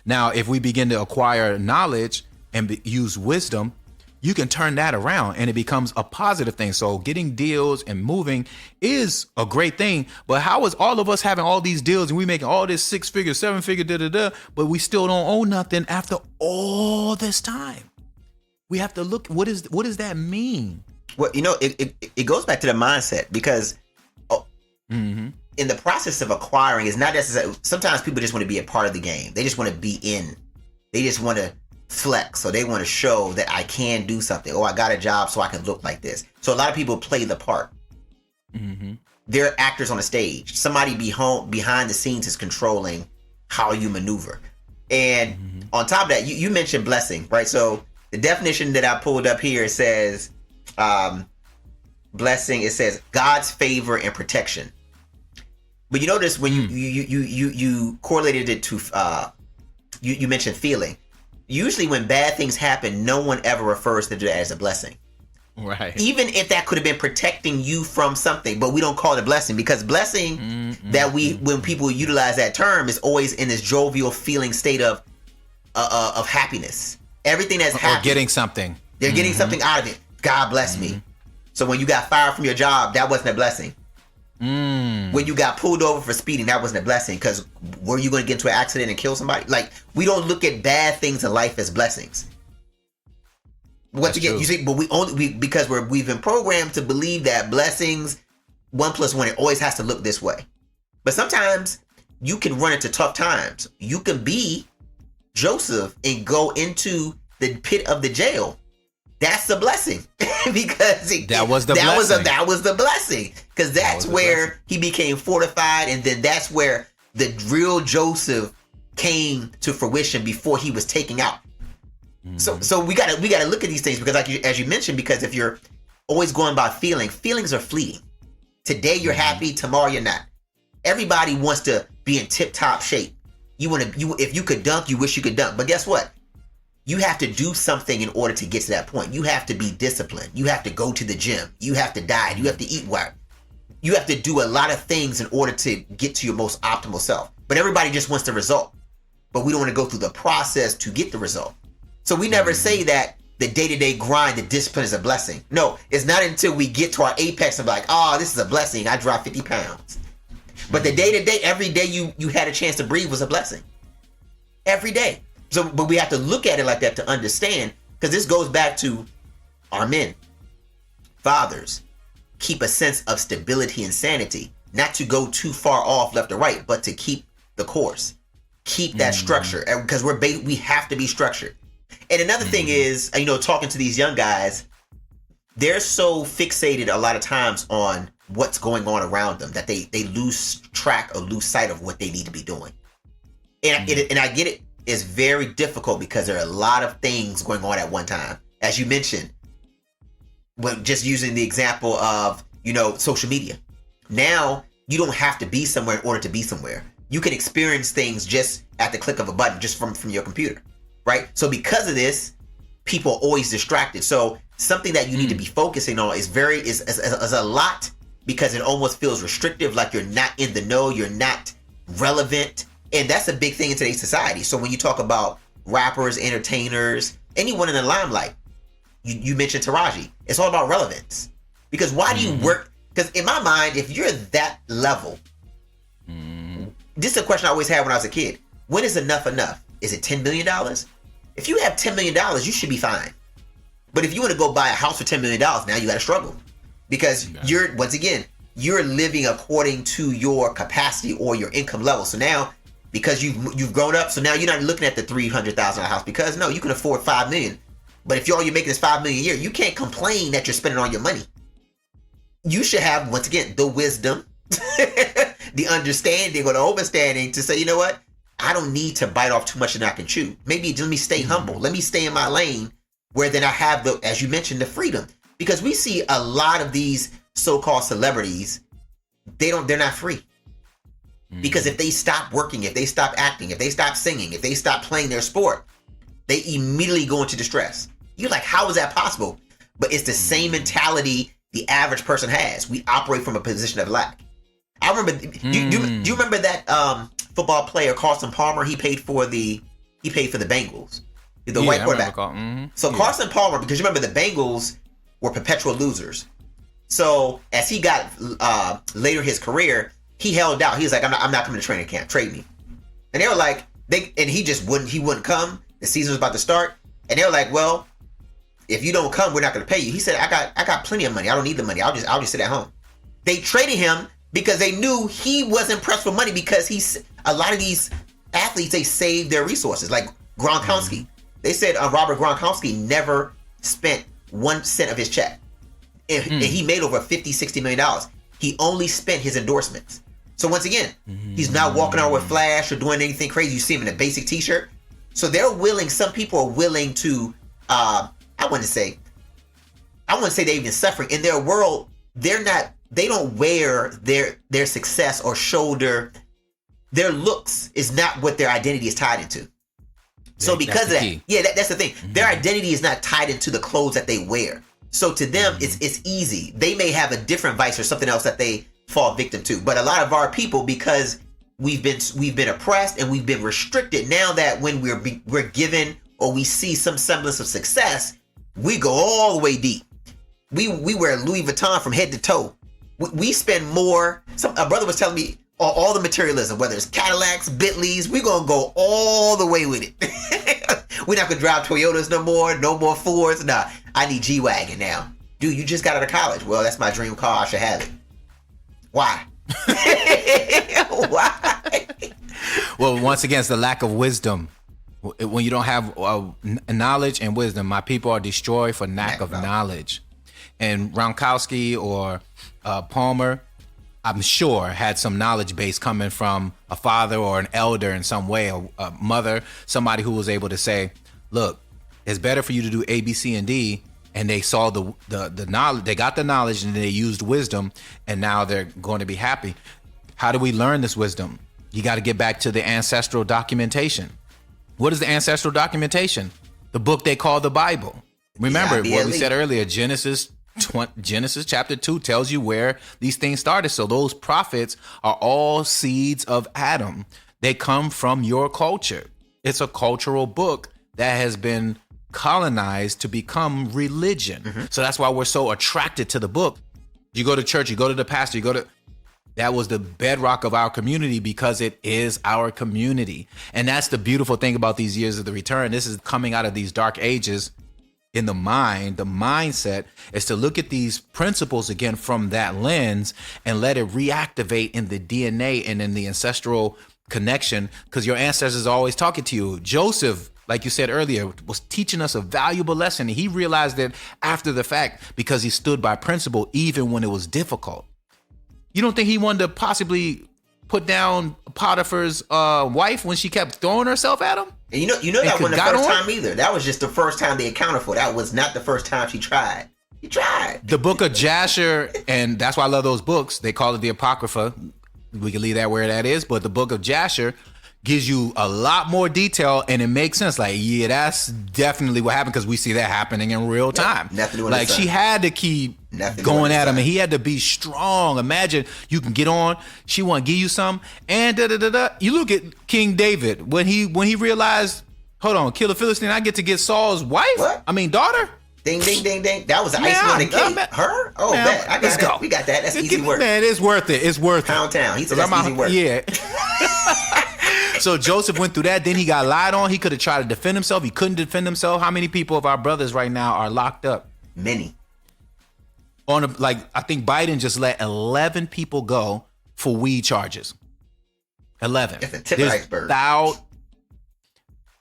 Now, if we begin to acquire knowledge and use wisdom, you can turn that around and it becomes a positive thing. So getting deals and moving is a great thing. But how is all of us having all these deals and we making all this 6-figure, 7-figure, but we still don't own nothing after all this time? We have to look, what does that mean? Well, it goes back to the mindset, because in the process of acquiring, it's not necessarily, sometimes people just want to be a part of the game. They just want to be in. They just want to flex. So they want to show that I can do something. Oh, I got a job so I can look like this. So a lot of people play the part. They're actors on the stage. Somebody behind the scenes is controlling how you maneuver. And on top of that, you mentioned blessing, right? So the definition that I pulled up here says, blessing, it says God's favor and protection. But you notice when you correlated it to, you mentioned feeling. Usually when bad things happen, no one ever refers to it as a blessing. Right. Even if that could have been protecting you from something, but we don't call it a blessing, because blessing when people utilize that term, is always in this jovial feeling state of happiness. Everything that's happening. Or getting something. They're getting something out of it. God bless me. So when you got fired from your job, that wasn't a blessing. When you got pulled over for speeding, that wasn't a blessing, because were you going to get into an accident and kill somebody? Like, we don't look at bad things in life as blessings. Once again, you see, but because we've been programmed to believe that blessings, 1 + 1, it always has to look this way. But sometimes you can run into tough times. You can be Joseph and go into the pit of the jail. That's the blessing, because that was the blessing, because that's where he became fortified, and then that's where the real Joseph came to fruition before he was taken out. So we gotta look at these things, because as you mentioned, because if you're always going by feelings are fleeting. Today you're happy, tomorrow you're not. Everybody wants to be in tip-top shape. If you could dunk, you wish you could dunk, but guess what? You have to do something in order to get to that point. You have to be disciplined. You have to go to the gym. You have to diet. You have to eat well. You have to do a lot of things in order to get to your most optimal self. But everybody just wants the result. But we don't want to go through the process to get the result. So we never say that the day-to-day grind, the discipline is a blessing. No, it's not until we get to our apex of like, oh, this is a blessing. I dropped 50 pounds. But the day-to-day, every day you had a chance to breathe was a blessing. Every day. So, but we have to look at it like that to understand, because this goes back to our men, fathers, keep a sense of stability and sanity, not to go too far off left or right, but to keep the course, keep that structure, because we have to be structured. And another thing is, talking to these young guys, they're so fixated a lot of times on what's going on around them that they lose track or lose sight of what they need to be doing. And I get it. Is very difficult because there are a lot of things going on at one time. As you mentioned, when just using the example of, social media. Now, you don't have to be somewhere in order to be somewhere. You can experience things just at the click of a button, just from your computer, right? So because of this, people are always distracted. So something that you need to be focusing on is a lot, because it almost feels restrictive, like you're not in the know, you're not relevant. And that's a big thing in today's society. So when you talk about rappers, entertainers, anyone in the limelight, you mentioned Taraji, it's all about relevance. Because why do you work? Because in my mind, if you're that level, this is a question I always had when I was a kid. When is enough enough? Is it $10 million? If you have $10 million, you should be fine. But if you want to go buy a house for $10 million, now you got to struggle. Because you're living according to your capacity or your income level. So now, because you've grown up, so now you're not looking at the $300,000 house, because no, you can afford $5 million. But if all you're making is $5 million a year, you can't complain that you're spending all your money. You should have, once again, the wisdom, the understanding or the overstanding to say, you know what? I don't need to bite off too much than I can chew. Maybe let me stay humble. Let me stay in my lane, where then I have as you mentioned, the freedom. Because we see a lot of these so-called celebrities, they're not free. Because if they stop working, if they stop acting, if they stop singing, if they stop playing their sport, they immediately go into distress. You're like, how is that possible? But it's the same mentality the average person has. We operate from a position of lack. I remember, do you remember that football player, Carson Palmer? He paid for the he paid for the Bengals, the Yeah, white I quarterback. remember So Carson Palmer, because you remember the Bengals were perpetual losers. So as he got later in his career, he held out. He was like, I'm not coming to training camp. Trade me. And they were like, he just wouldn't come. The season was about to start. And they were like, well, if you don't come, we're not going to pay you. He said, I got plenty of money. I don't need the money. I'll just sit at home. They traded him because they knew he wasn't pressed for money, because a lot of these athletes, they save their resources. Like Gronkowski. They said Robert Gronkowski never spent 1 cent of his check. And he made over $50-60 million. He only spent his endorsements. So once again, he's not walking around with flash or doing anything crazy. You see him in a basic t-shirt. So they're willing, some people are willing to, I wouldn't say they're even suffering. In their world, they don't wear their success or shoulder. Their looks is not what their identity is tied into. So because of that, that's the thing. Their identity is not tied into the clothes that they wear. So to them, it's easy. They may have a different vice or something else that they fall victim to. But a lot of our people, because we've been oppressed and we've been restricted, now that when we're given or we see some semblance of success, we go all the way deep. We wear Louis Vuitton from head to toe. We spend more. A brother was telling me all the materialism, whether it's Cadillacs, Bentleys, we're gonna go all the way with it. We're not gonna drive Toyotas no more Fords. Nah, I need G-Wagon now. Dude, you just got out of college. Well, that's my dream car. I should have it. Why? Why? Well, once again, it's the lack of wisdom. When you don't have knowledge and wisdom, my people are destroyed for lack of knowledge. And Gronkowski or Palmer, I'm sure, had some knowledge base coming from a father or an elder in some way, a mother, somebody who was able to say, look, it's better for you to do A, B, C, and D. And they saw the knowledge, they got the knowledge, and they used wisdom, and now they're going to be happy. How do we learn this wisdom? You got to get back to the ancestral documentation. What is the ancestral documentation? The book they call the Bible. Remember what we said earlier, Genesis chapter 2 tells you where these things started. So those prophets are all seeds of Adam. They come from your culture. It's a cultural book that has been colonized to become religion. So that's why we're so attracted to the book. You go to church, you go to the pastor, that was the bedrock of our community because it is our community. And that's the beautiful thing about these years of the return. This is coming out of these dark ages in the mind. The mindset is to look at these principles again from that lens and let it reactivate in the DNA and in the ancestral connection, because your ancestors are always talking to you. Joseph, like you said earlier, was teaching us a valuable lesson. And he realized that after the fact, because he stood by principle, even when it was difficult. You don't think he wanted to possibly put down Potiphar's wife when she kept throwing herself at him? And you know that wasn't the first time either. That was just the first time they accounted for. That was not the first time she tried. She tried. The book of Jasher, and that's why I love those books. They call it the Apocrypha. We can leave that where that is. But the book of Jasher gives you a lot more detail, and it makes sense. Like, yeah, that's definitely what happened, because we see that happening in real time. Nothing to do with like, she had to keep going at him, and he had to be strong. Imagine you can get on, she want to give you some, and You look at King David when he realized, hold on, kill the Philistine, I get to get Saul's wife. What? I mean, daughter. Ding, ding, ding, ding. That was the icing on the cake. Her? Oh, man, bet. I got that. Go. We got that. That's easy work. Man, it's worth it. It's worth Pound Town. He said that's easy work. Yeah. So Joseph went through that. Then he got lied on. He could have tried to defend himself. He couldn't defend himself. How many people of our brothers right now are locked up? Many. I think Biden just let 11 people go for weed charges. 11. It's a tip of the iceberg.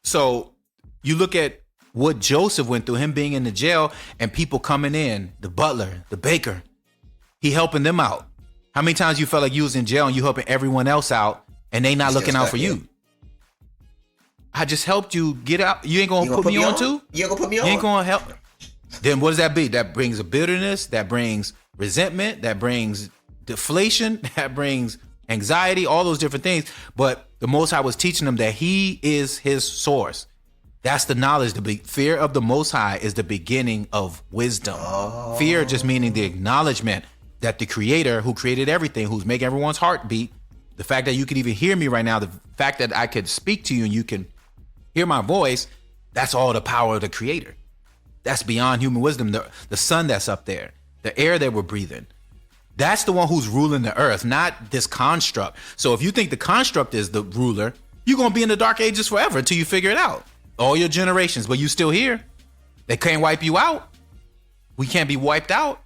So you look at what Joseph went through, him being in the jail and people coming in, the butler, the baker, he helping them out. How many times you felt like you was in jail and you helping everyone else out and they not looking out for you? I just helped you get out. You ain't gonna put me on too? You ain't gonna put me on? You ain't gonna help? Then what does that be? That brings a bitterness, that brings resentment, that brings deflation, that brings anxiety, all those different things. But the Most High was teaching them that he is his source. That's the knowledge. The fear of the Most High is the beginning of wisdom. Oh. Fear just meaning the acknowledgement that the Creator, who created everything, who's making everyone's heart beat, the fact that you can even hear me right now, the fact that I could speak to you and you can hear my voice, that's all the power of the creator. That's beyond human wisdom. The sun that's up there, the air that we're breathing. That's the one who's ruling the earth, not this construct. So if you think the construct is the ruler, you're going to be in the dark ages forever until you figure it out. All your generations, but you still here. They can't wipe you out. We can't be wiped out.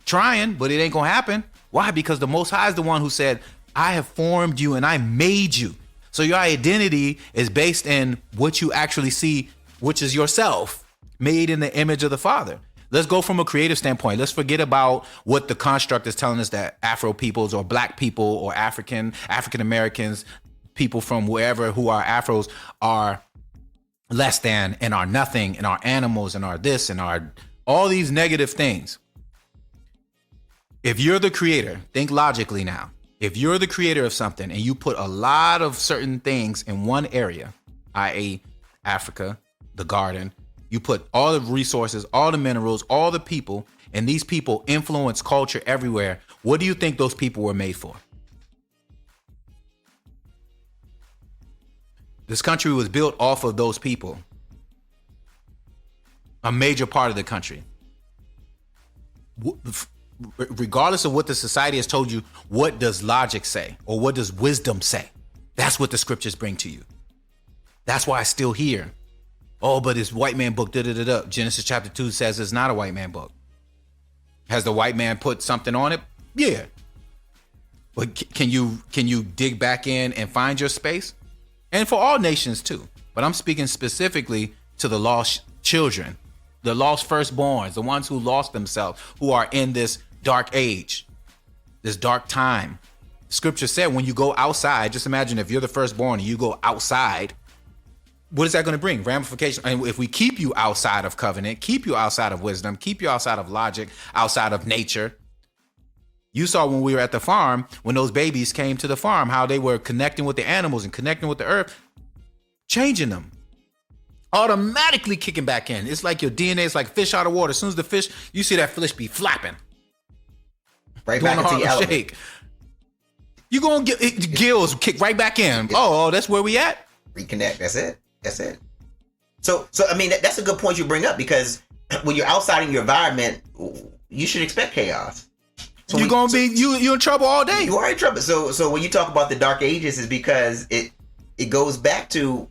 Trying, but it ain't going to happen. Why? Because the Most High is the one who said, I have formed you and I made you. So your identity is based in what you actually see, which is yourself, made in the image of the Father. Let's go from a creative standpoint. Let's forget about what the construct is telling us that Afro peoples or black people or African Americans, people from wherever who are Afros are less than and are nothing and are animals and are this and are all these negative things. If you're the creator, think logically now. If you're the creator of something and you put a lot of certain things in one area, i.e. Africa, the garden, you put all the resources, all the minerals, all the people, and these people influence culture everywhere. What do you think those people were made for? This country was built off of those people. A major part of the country. Regardless of what the society has told you, what does logic say? Or what does wisdom say? That's what the scriptures bring to you. That's why it's still here. Oh, but it's white man book, da-da-da-da. Genesis chapter 2 says it's not a white man book. Has the white man put something on it? Yeah. But can you dig back in and find your space? And for all nations too. But I'm speaking specifically to the lost children, the lost firstborns, the ones who lost themselves, who are in this dark age, this dark time. Scripture said when you go outside, just imagine if you're the firstborn and you go outside, what is that going to bring? Ramifications. And if we keep you outside of covenant, keep you outside of wisdom, keep you outside of logic, outside of nature. You saw when we were at the farm, when those babies came to the farm, how they were connecting with the animals and connecting with the earth, changing them, automatically kicking back in. It's like your DNA is like fish out of water. As soon as the fish, you see that fish be flapping. Right back into the element. Shake. You're going to get gills kick right back in. Oh, that's where we at? Reconnect. That's it. So I mean, that's a good point you bring up, because when you're outside in your environment, you should expect chaos. So you're gonna be you in trouble all day. You are in trouble. So when you talk about the dark ages, is because it goes back to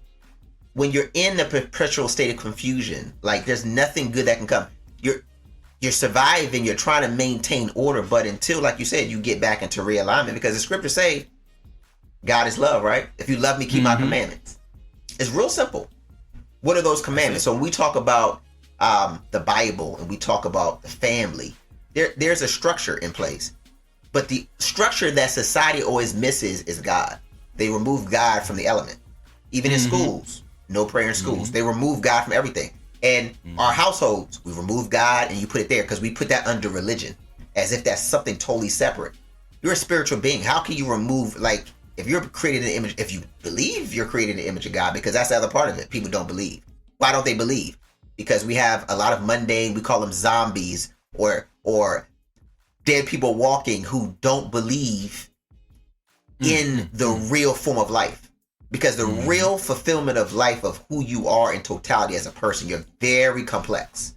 when you're in the perpetual state of confusion. Like there's nothing good that can come. You're surviving. You're trying to maintain order, but until, like you said, you get back into realignment, because the scriptures say, God is love, right? If you love me, keep my commandments. It's real simple. What are those commandments? So when we talk about the Bible and we talk about the family, there's a structure in place. But the structure that society always misses is God. They remove God from the element. Even in schools, no prayer in schools. They remove God from everything. And our households, we remove God and you put it there because we put that under religion, as if that's something totally separate. You're a spiritual being. How can you remove, like, if you're created in the image, if you believe you're created in the image of God, because that's the other part of it. People don't believe. Why don't they believe? Because we have a lot of mundane, we call them zombies or dead people walking who don't believe in the real form of life. Because the real fulfillment of life, of who you are in totality as a person, you're very complex.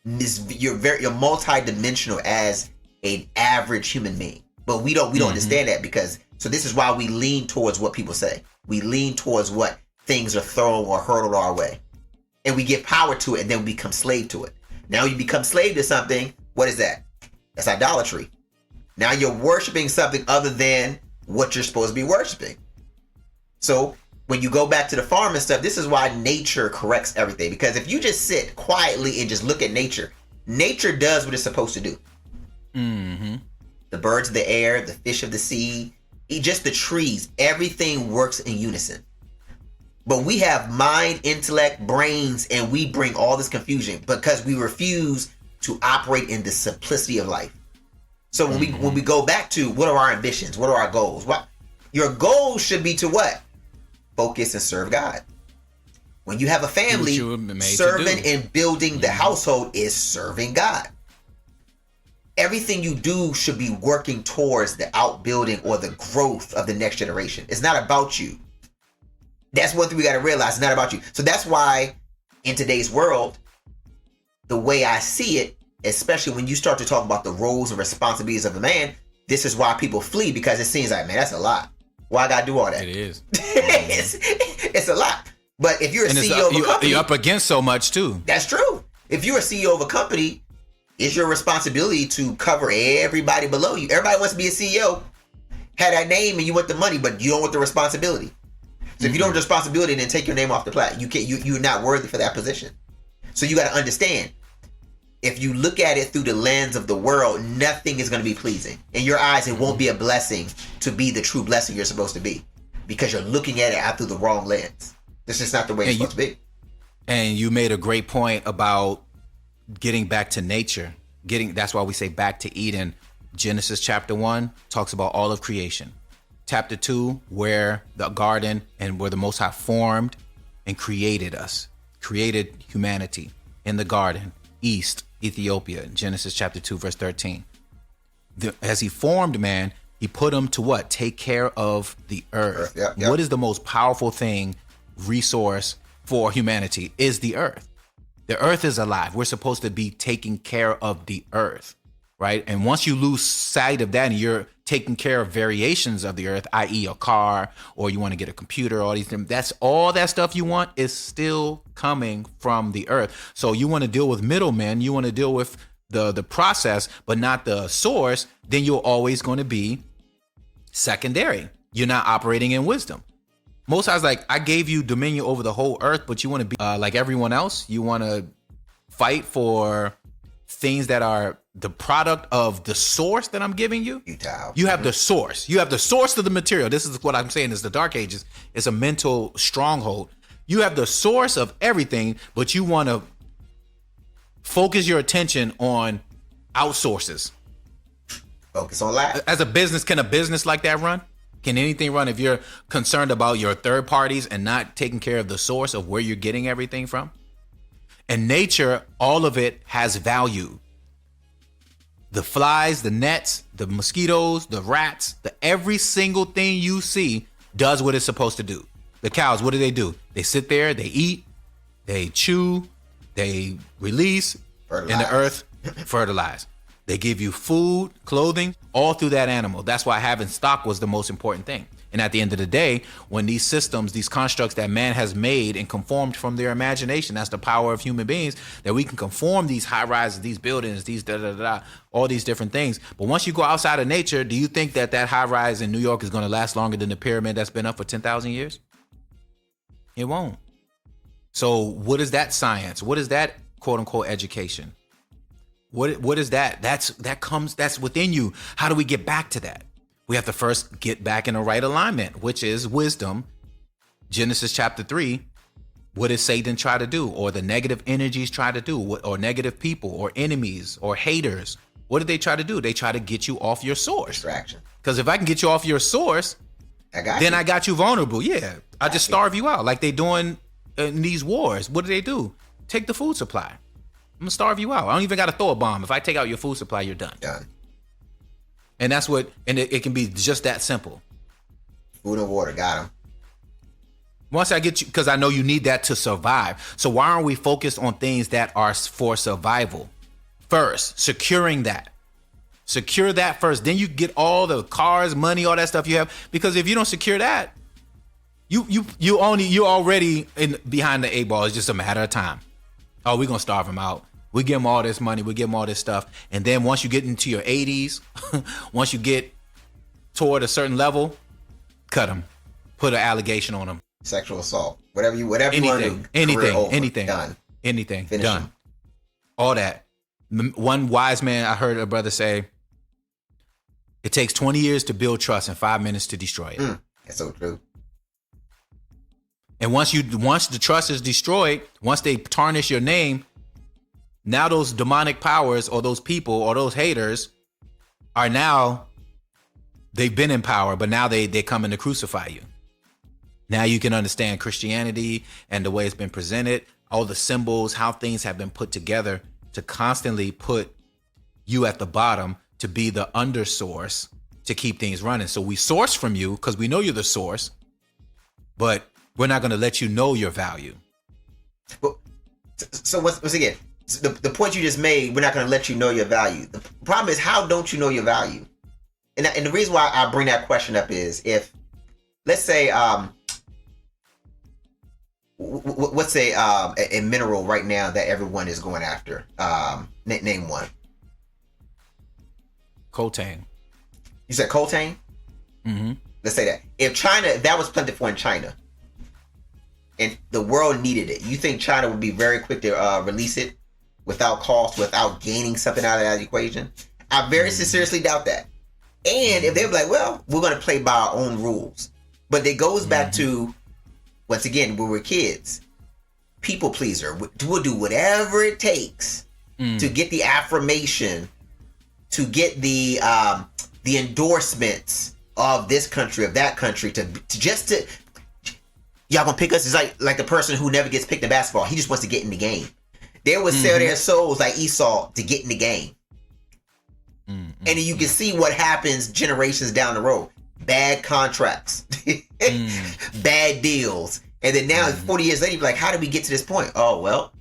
You're multi-dimensional as an average human being. But we don't understand that, because so this is why we lean towards what people say. We lean towards what things are thrown or hurtled our way. And we give power to it, and then we become slave to it. Now you become slave to something. What is that? That's idolatry. Now you're worshiping something other than what you're supposed to be worshiping. So when you go back to the farm and stuff, this is why nature corrects everything. Because if you just sit quietly and just look at nature, nature does what it's supposed to do. The birds of the air, the fish of the sea, just the trees, everything works in unison. But we have mind, intellect, brains, and we bring all this confusion because we refuse to operate in the simplicity of life. So when we go back to what are our ambitions, what are our goals? What your goals should be to what? Focus and serve God. When you have a family, serving and building the household is serving God. Everything you do should be working towards the outbuilding or the growth of the next generation. It's not about you. That's one thing we got to realize. It's not about you. So that's why in today's world, the way I see it, especially when you start to talk about the roles and responsibilities of a man, this is why people flee, because it seems like, man, that's a lot. Why I got to do all that? It is. It's a lot. But if you're a CEO of a company, you're up against so much too. That's true. If you're a CEO of a company, it's your responsibility to cover everybody below you. Everybody wants to be a CEO, have that name, and you want the money, but you don't want the responsibility. So if you don't want the responsibility, then take your name off the plat. You can't. You're not worthy for that position. So you got to understand. If you look at it through the lens of the world, nothing is going to be pleasing. In your eyes, it won't be a blessing to be the true blessing you're supposed to be, because you're looking at it out through the wrong lens. This is not the way it's supposed to be. And you made a great point about getting back to nature. That's why we say back to Eden. Genesis chapter 1 talks about all of creation. Chapter 2, where the garden and where the Most High formed and created us, created humanity in the garden, east Ethiopia, Genesis chapter 2, verse 13. As he formed man, he put him to what? Take care of the earth. Yep. What is the most powerful resource for humanity? Is the earth. The earth is alive. We're supposed to be taking care of the earth, right? And once you lose sight of that and you're taking care of variations of the earth, i.e. a car, or you want to get a computer, all these things, that's all that stuff you want is still coming from the earth. So you want to deal with middlemen, you want to deal with the process, but not the source, then you're always going to be secondary. You're not operating in wisdom. Most High's like, I gave you dominion over the whole earth, but you want to be like everyone else. You want to fight for things that are the product of the source that I'm giving you. You have the source. You have the source of the material. This is what I'm saying is the Dark Ages. It's a mental stronghold. You have the source of everything, but you want to focus your attention on outsources. Focus on that. As a business, can a business like that run? Can anything run if you're concerned about your third parties and not taking care of the source of where you're getting everything from? And nature, all of it has value. The flies, the nets, the mosquitoes, the rats, every single thing you see does what it's supposed to do. The cows, what do? They sit there, they eat, they chew, they release, fertilize. And the earth fertilize. They give you food, clothing, all through that animal. That's why having stock was the most important thing. And at the end of the day, when these systems, these constructs that man has made and conformed from their imagination, that's the power of human beings, that we can conform these high rises, these buildings, these all these different things. But once you go outside of nature, do you think that high rise in New York is going to last longer than the pyramid that's been up for 10,000 years? It won't. So what is that science? What is that quote unquote education? What is that? That's within you. How do we get back to that? We have to first get back in the right alignment, which is wisdom. Genesis chapter 3. What does Satan try to do? Or the negative energies try to do? Or negative people or enemies or haters? What do they try to do? They try to get you off your source. Distraction. Because if I can get you off your source, I got you vulnerable. Yeah. I just starve you out like they doing in these wars. What do? Take the food supply. I'm gonna starve you out. I don't even gotta throw a bomb. If I take out your food supply, you're done. And that's it can be just that simple. Food and water, got him. Once I get you, because I know you need that to survive. So why aren't we focused on things that are for survival? First, securing that. Secure that first. Then you get all the cars, money, all that stuff you have. Because if you don't secure that, you're already behind the 8 ball. It's just a matter of time. Oh, we're gonna starve him out. We give him all this money, we give him all this stuff. And then once you get into your 80s, once you get toward a certain level, cut him. Put an allegation on him. Sexual assault. Whatever you want to do. Anything. Done. Anything. Finish Done. him. All that. One wise man, I heard a brother say, it takes 20 years to build trust and 5 minutes to destroy it. That's so true. And once the trust is destroyed, once they tarnish your name, now those demonic powers or those people or those haters are now, they've been in power, but now they're coming to crucify you. Now you can understand Christianity and the way it's been presented, all the symbols, how things have been put together to constantly put you at the bottom to be the under source to keep things running. So we source from you because we know you're the source, but We're not going to let you know your value. Well, so what's again? The point you just made, we're not going to let you know your value. The problem is, how don't you know your value? And the reason why I bring that question up is, if, let's say, what's a mineral right now that everyone is going after? Name one. Coltan. You said coltan? Mm-hmm. Let's say that. If that was plentiful in China, and the world needed it, you think China would be very quick to release it without cost, without gaining something out of that equation? I very sincerely doubt that. And if they're like, well, we're going to play by our own rules. But it goes back to, once again, when we're kids, people pleaser. We'll do whatever it takes to get the affirmation, to get the endorsements of this country, of that country, to y'all gonna pick us. It's like the person who never gets picked in basketball. He just wants to get in the game. They would sell their souls like Esau to get in the game. And you can see what happens generations down the road. Bad contracts, bad deals. And then now, 40 years later, you're like, how did we get to this point? Oh, well,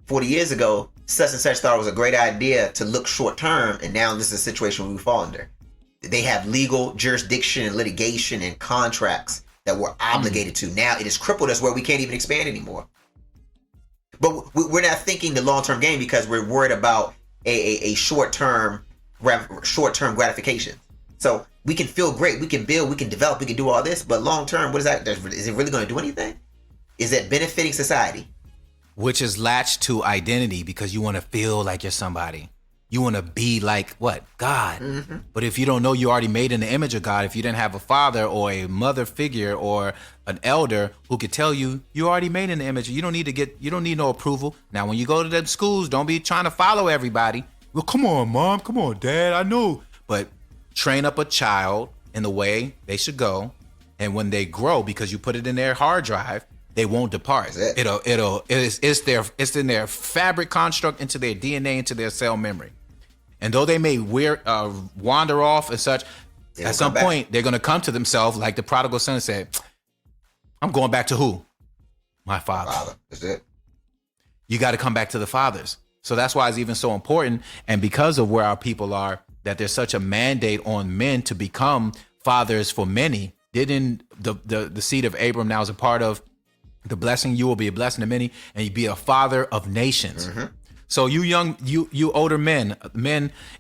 40 years ago, such and such thought it was a great idea to look short term. And now this is a situation we fall under. They have legal jurisdiction and litigation and contracts that we're obligated to. Now it has crippled us where we can't even expand anymore. But we're not thinking the long-term game because we're worried about a short-term gratification. So we can feel great, we can build, we can develop, we can do all this, but long-term, what is that? Is it really going to do anything? Is it benefiting society? Which is latched to identity, because you want to feel like you're somebody. You want to be like what? God. But if you don't know you already made in the image of God, if you didn't have a father or a mother figure or an elder who could tell you you already made in the image, you don't need no approval. Now, when you go to the schools, don't be trying to follow everybody. Well, come on, mom. Come on, dad. I know. But train up a child in the way they should go. And when they grow, because you put it in their hard drive, they won't depart. It's in their fabric construct, into their DNA, into their cell memory. And though they may wander off and such, at some point they're going to come to themselves, like the prodigal son said, I'm going back to who? My father. That's it. You got to come back to the fathers. So that's why it's even so important. And because of where our people are, that there's such a mandate on men to become fathers for many. Didn't the seed of Abram now is a part of the blessing? You will be a blessing to many, and you be a father of nations. So you older men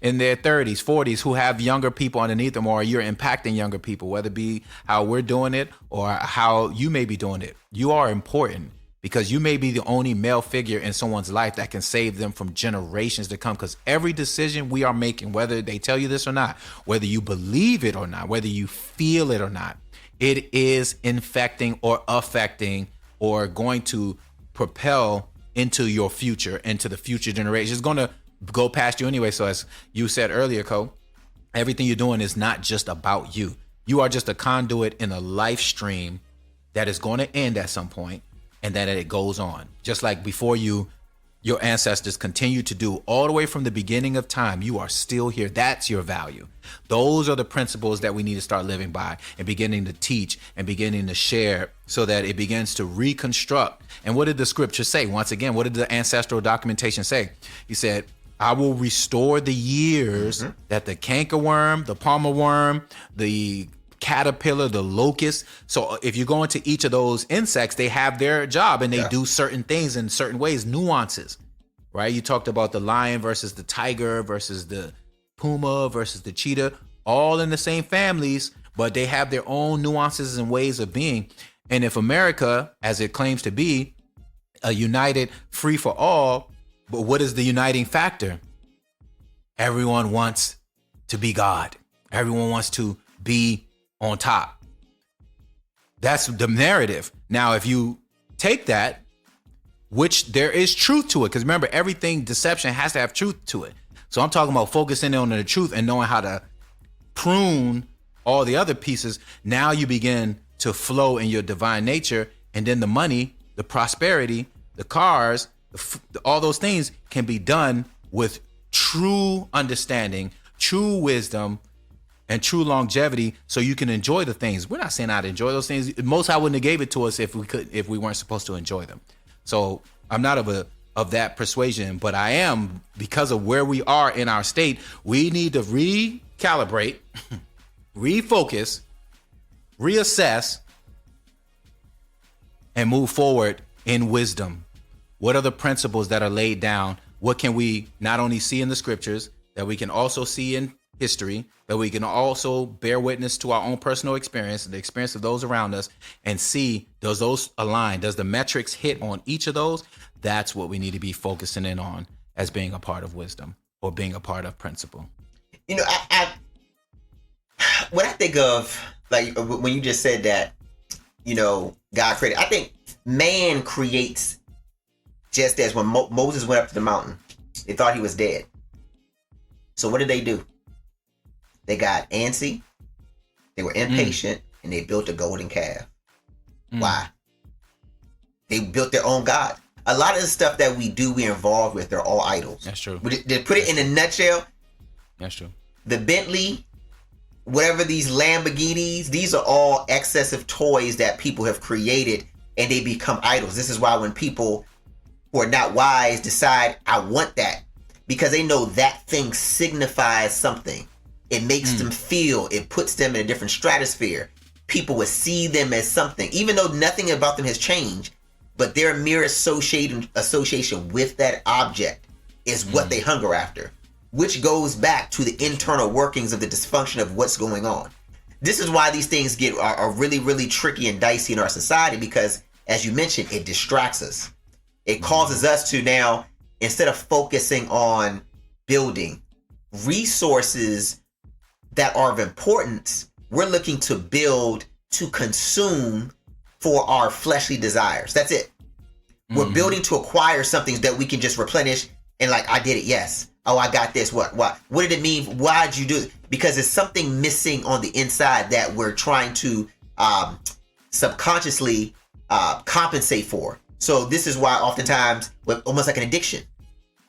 in their 30s, 40s who have younger people underneath them, or you're impacting younger people, whether it be how we're doing it or how you may be doing it. You are important, because you may be the only male figure in someone's life that can save them from generations to come. Because every decision we are making, whether they tell you this or not, whether you believe it or not, whether you feel it or not, it is infecting or affecting or going to propel into your future, into the future generation. It's going to go past you anyway. So as you said earlier, Cole, everything you're doing is not just about you. You are just a conduit in a life stream that is going to end at some point, and then it goes on. Just like before you, your ancestors continue to do all the way from the beginning of time, you are still here. That's your value. Those are the principles that we need to start living by and beginning to teach and beginning to share, so that it begins to reconstruct. And what did the scripture say? Once again, what did the ancestral documentation say? He said, I will restore the years that the cankerworm, the palmer worm, the caterpillar, the locust. So if you go into each of those insects, they have their job and they do certain things in certain ways, nuances, right? You talked about the lion versus the tiger versus the puma versus the cheetah, all in the same families, but they have their own nuances and ways of being. And if America, as it claims to be, a united free for all, but what is the uniting factor? Everyone wants to be God. Everyone wants to be on top. That's the narrative. Now, if you take that, which there is truth to it, because remember, everything deception has to have truth to it. So I'm talking about focusing on the truth and knowing how to prune all the other pieces. Now you begin to flow in your divine nature, and then the money, the prosperity, the cars, all those things can be done with true understanding, true wisdom, and true longevity, so you can enjoy the things. We're not saying how to enjoy those things. Most High wouldn't have gave it to us if we weren't supposed to enjoy them. So I'm not of that persuasion, but I am, because of where we are in our state. We need to recalibrate, refocus, reassess, and move forward in wisdom. What are the principles that are laid down? What can we not only see in the scriptures, that we can also see in history, that we can also bear witness to our own personal experience, the experience of those around us, and see, does those align? Does the metrics hit on each of those? That's what we need to be focusing in on as being a part of wisdom, or being a part of principle. You know, when I think of, like, when you just said that, you know, God created, I think man creates, just as when Moses went up to the mountain, they thought he was dead. So what did they do? They got antsy, they were impatient, and they built a golden calf. Why? They built their own God. A lot of the stuff that we do, we're involved with, they're all idols. That's true. To put it in a nutshell, that's true. The Bentley, whatever, these Lamborghinis, these are all excessive toys that people have created, and they become idols. This is why when people who are not wise decide, I want that, because they know that thing signifies something. It makes them feel, it puts them in a different stratosphere. People would see them as something, even though nothing about them has changed, but their mere association with that object is what they hunger after, which goes back to the internal workings of the dysfunction of what's going on. This is why these things are really, really tricky and dicey in our society, because, as you mentioned, it distracts us. It causes us to now, instead of focusing on building resources that are of importance, we're looking to build to consume for our fleshly desires. That's it. We're building to acquire something that we can just replenish and, like, I did it, yes. Oh, I got this. What did it mean? Why did you do it? Because there's something missing on the inside that we're trying to subconsciously compensate for. So this is why oftentimes, almost like an addiction,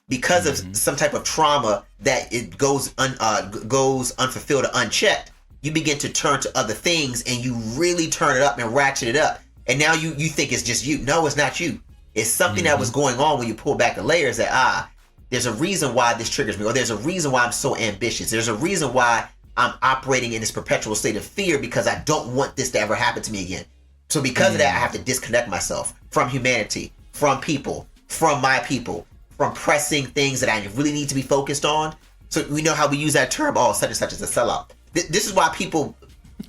because of some type of trauma that it goes unfulfilled or unchecked, you begin to turn to other things, and you really turn it up and ratchet it up. And now you think it's just you. No, it's not you. It's something that was going on when you pull back the layers, that, there's a reason why this triggers me, or there's a reason why I'm so ambitious. There's a reason why I'm operating in this perpetual state of fear, because I don't want this to ever happen to me again. So because of that, I have to disconnect myself from humanity, from people, from my people, from pressing things that I really need to be focused on. So we know how we use that term, such and such is a sellout. This is why people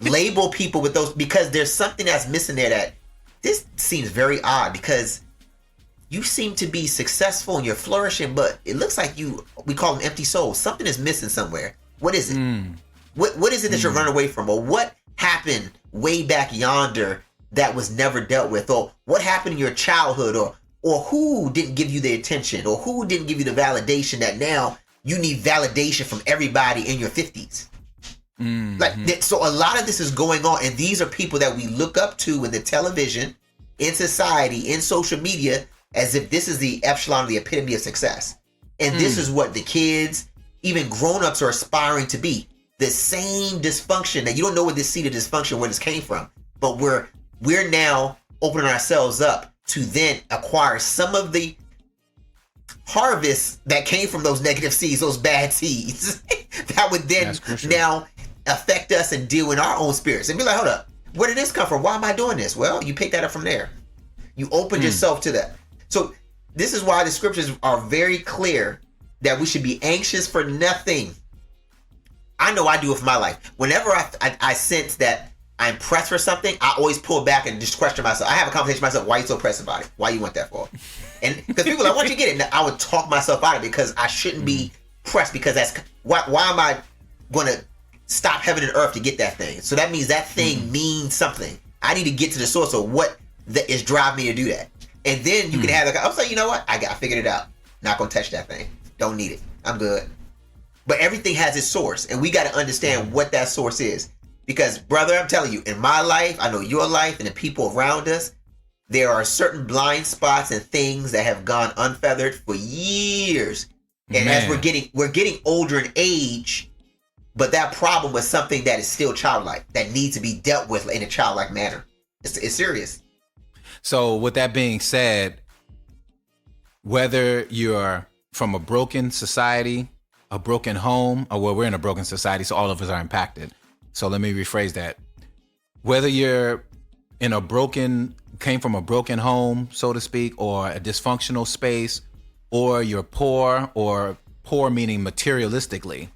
label people with those, because there's something that's missing there. That this seems very odd, because you seem to be successful and you're flourishing, but it looks like we call them empty souls. Something is missing somewhere. What is it? What is it that you're running away from? Or what happened way back yonder that was never dealt with? Or what happened in your childhood? Or who didn't give you the attention? Or who didn't give you the validation that now you need validation from everybody in your 50s? So a lot of this is going on, and these are people that we look up to in the television, in society, in social media, as if this is the epsilon, the epitome of success. And this is what the kids, even grown-ups, are aspiring to be. The same dysfunction that you don't know where this seed of dysfunction, where this came from. But we're now opening ourselves up to then acquire some of the harvest that came from those negative seeds, those bad seeds, that would then now affect us and deal in our own spirits. And be like, hold up, where did this come from? Why am I doing this? Well, you picked that up from there. You opened yourself to that. So this is why the scriptures are very clear that we should be anxious for nothing. I know I do with my life. Whenever I sense that I'm pressed for something, I always pull back and just question myself. I have a conversation with myself. Why are you so pressed about it? Why you want that for? And because people are like, once you get it, I would talk myself out of it, because I shouldn't be pressed, because that's why am I going to stop heaven and earth to get that thing? So that means that thing means something. I need to get to the source of what that is driving me to do that. And then you can have I'm saying, you know what? I figured it out. Not going to touch that thing. Don't need it. I'm good. But everything has its source, and we got to understand what that source is. Because, brother, I'm telling you, in my life, I know your life and the people around us, there are certain blind spots and things that have gone unfeathered for years. And as we're getting older in age, But that problem was something that is still childlike, that needs to be dealt with in a childlike manner. It's serious. So with that being said, whether you're from a broken society, a broken home, or well, we're in a broken society, so all of us are impacted. So let me rephrase that. Whether you're came from a broken home, so to speak, or a dysfunctional space, or you're poor meaning materialistically,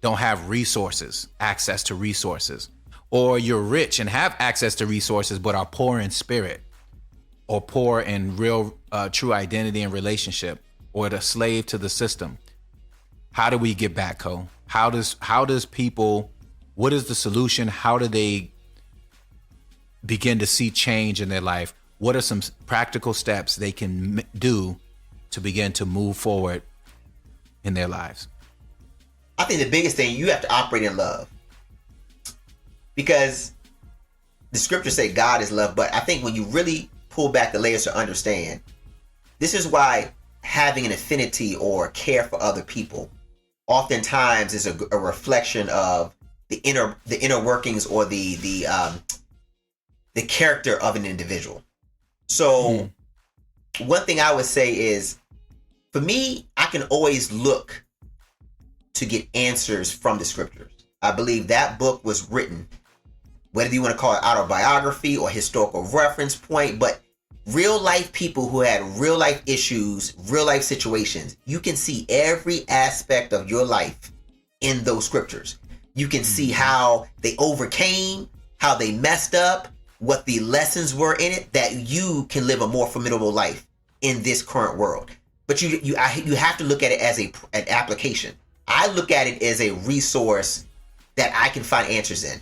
don't have resources, access to resources, or you're rich and have access to resources, but are poor in spirit, or poor in real, true identity and relationship, or the slave to the system. How do we get back, Cole? How does people, what is the solution? How do they begin to see change in their life? What are some practical steps they can do to begin to move forward in their lives? I think the biggest thing, you have to operate in love, because the scriptures say God is love. But I think when you really pull back the layers to understand, this is why having an affinity or care for other people oftentimes is a reflection of the inner workings or the character of an individual. So one thing I would say is, for me, I can always look to get answers from the scriptures. I believe that book was written, whether you want to call it autobiography or historical reference point, but real life people who had real life issues, real life situations, you can see every aspect of your life in those scriptures. You can see how they overcame, how they messed up, what the lessons were in it, that you can live a more formidable life in this current world. But you have to look at it as an application. I look at it as a resource that I can find answers in.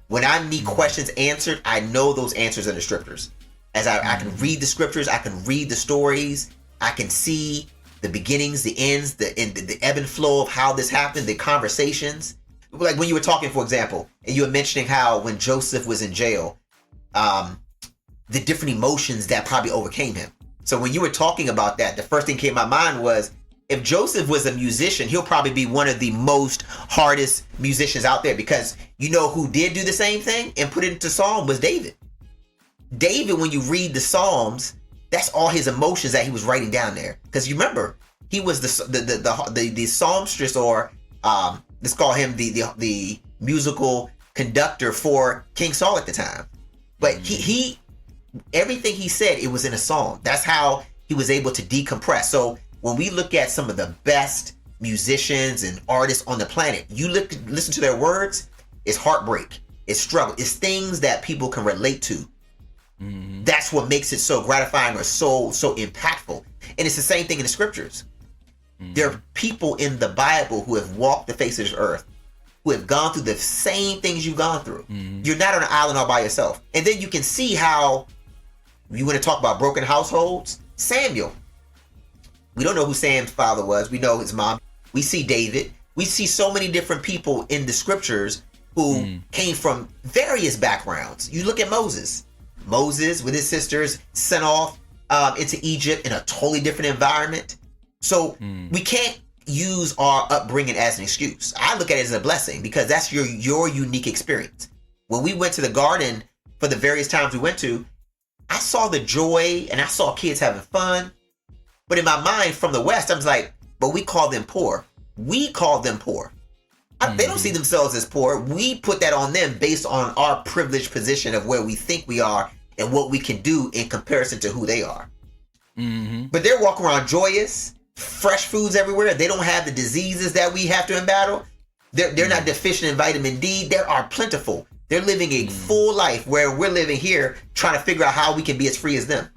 When I need questions answered, I know those answers in the scriptures. As I can read the scriptures, I can read the stories, I can see the beginnings, the ends, the ebb and flow of how this happened, the conversations. Like when you were talking, for example, and you were mentioning how when Joseph was in jail, the different emotions that probably overcame him. So when you were talking about that, the first thing came to my mind was, if Joseph was a musician, he'll probably be one of the most hardest musicians out there, because you know who did do the same thing and put it into song was David. David, when you read the Psalms, that's all his emotions that he was writing down there. Because you remember, he was the psalmstress, or let's call him the musical conductor for King Saul at the time. But he everything he said, it was in a song. That's how he was able to decompress. So when we look at some of the best musicians and artists on the planet, you listen to their words, it's heartbreak, it's struggle, it's things that people can relate to. That's what makes it so gratifying or so impactful. And it's the same thing in the scriptures. There are people in the Bible who have walked the face of this earth, who have gone through the same things you've gone through. You're not on an island all by yourself. And then you can see how, you want to talk about broken households, Samuel. We don't know who Sam's father was. We know his mom. We see David. We see so many different people in the scriptures who came from various backgrounds. You look at Moses. Moses with his sisters sent off into Egypt in a totally different environment. So we can't use our upbringing as an excuse. I look at it as a blessing, because that's your unique experience. When we went to the garden, for the various times we went to, I saw the joy and I saw kids having fun. But in my mind, from the West, I was like, but we call them poor. We call them poor. They don't see themselves as poor. We put that on them based on our privileged position of where we think we are and what we can do in comparison to who they are. But they're walking around joyous, fresh foods everywhere. They don't have the diseases that we have to battle. They're not deficient in vitamin D. They are plentiful. They're living a full life, where we're living here trying to figure out how we can be as free as them.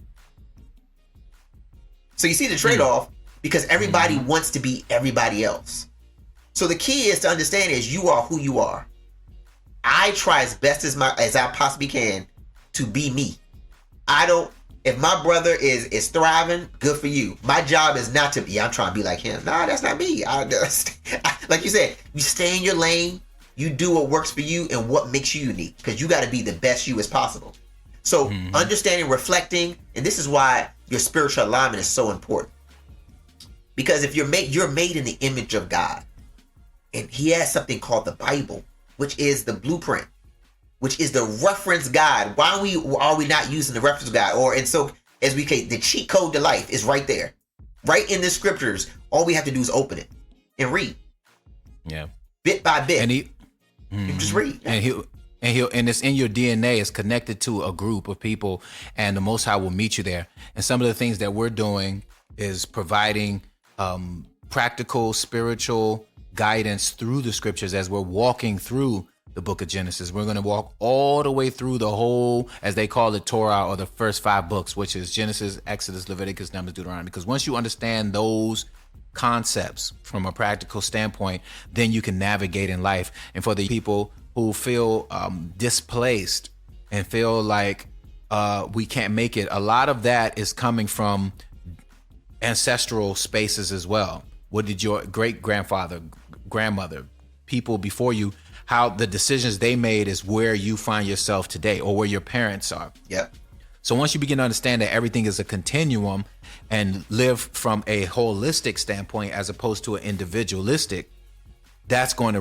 So you see the trade-off, because everybody wants to be everybody else. So the key is to understand is you are who you are. I try as best as I possibly can to be me. If my brother is thriving, good for you. My job is not to be, I'm trying to be like him. Nah, that's not me. Like you said, you stay in your lane, you do what works for you and what makes you unique, because you got to be the best you as possible. So understanding, reflecting, and this is why your spiritual alignment is so important. Because if you're made in the image of God, And he has something called the Bible, which is the blueprint, which is the reference guide. Why are we not using the reference guide? And so as we can, the cheat code to life is right there, right in the scriptures. All we have to do is open it and read. Yeah, bit by bit. And you just read. And it's in your DNA. It's connected to a group of people, and the Most High will meet you there. And some of the things that we're doing is providing practical, spiritual guidance through the scriptures as we're walking through the book of Genesis. We're going to walk all the way through the whole, as they call it, Torah, or the first 5 books, which is Genesis, Exodus, Leviticus, Numbers, Deuteronomy. Because once you understand those concepts from a practical standpoint, then you can navigate in life. And for the people who feel displaced and feel like we can't make it, a lot of that is coming from ancestral spaces as well. What did your great grandfather, grandmother, people before you, how the decisions they made is where you find yourself today, or where your parents are. Yep. So once you begin to understand that everything is a continuum and live from a holistic standpoint as opposed to an individualistic, that's going to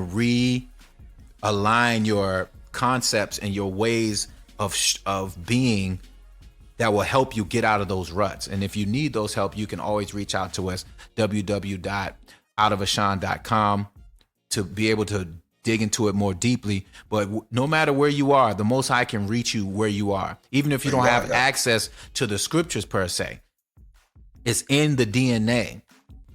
realign your concepts and your ways of being that will help you get out of those ruts. And if you need those help, you can always reach out to us, www.outofashan.com, to be able to dig into it more deeply. But no matter where you are, the Most High can reach you where you are. Even if you don't have access to the scriptures per se, it's in the DNA.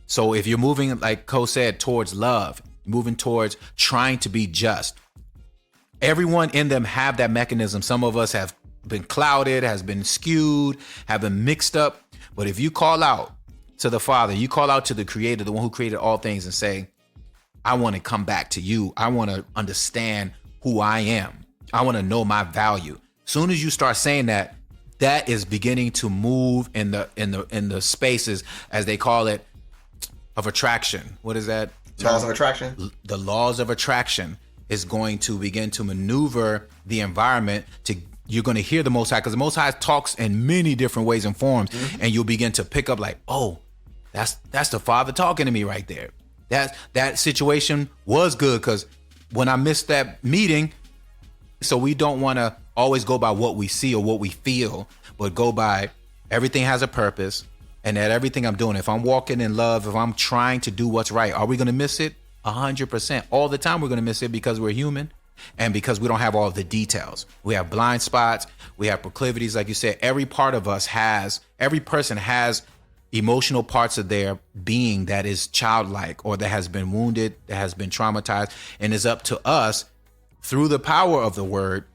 So if you're moving, like Ko said, towards love, moving towards trying to be just, everyone in them have that mechanism. Some of us have been clouded, has been skewed, have been mixed up. But if you call out to the Father, you call out to the Creator, the one who created all things, and say, I want to come back to you. I want to understand who I am. I want to know my value. Soon as you start saying that, that is beginning to move in the spaces, as they call it, of attraction. What is that? Laws of attraction. The laws of attraction is going to begin to maneuver the environment to. You're going to hear the Most High, because the Most High talks in many different ways and forms, and you'll begin to pick up like, oh, that's the Father talking to me right there. That situation was good, because when I missed that meeting, so we don't want to always go by what we see or what we feel, but go by everything has a purpose, and that everything I'm doing, if I'm walking in love, if I'm trying to do what's right, are we going to miss it? 100%. All the time we're going to miss it, because we're human. And because we don't have all the details. We have blind spots, we have proclivities. Like you said, every person has emotional parts of their being that is childlike, or that has been wounded, that has been traumatized. And it's up to us, through the power of the word,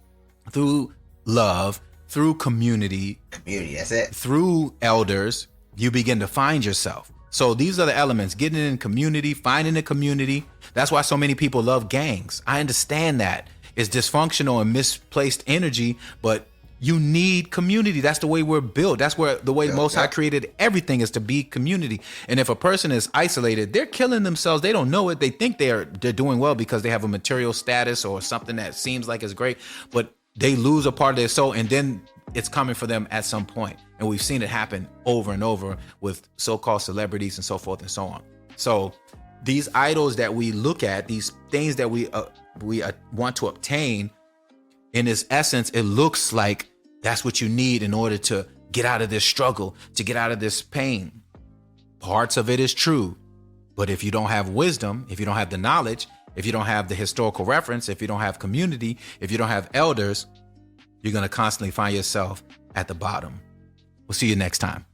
through love, through community, that's it, through elders, you begin to find yourself. So these are the elements: getting in community, finding a community. That's why so many people love gangs. I understand that it's dysfunctional and misplaced energy, but you need community. That's the way we're built. That's where the way Most High created everything, is to be community. And if a person is isolated, they're killing themselves. They don't know it. They think they're doing well because they have a material status or something that seems like it's great, but they lose a part of their soul, and then it's coming for them at some point. And we've seen it happen over and over with so-called celebrities and so forth and so on. So these idols that we look at, these things that we want to obtain, in its essence, it looks like that's what you need in order to get out of this struggle, to get out of this pain. Parts of it is true. But if you don't have wisdom, if you don't have the knowledge, if you don't have the historical reference, if you don't have community, if you don't have elders, you're going to constantly find yourself at the bottom. We'll see you next time.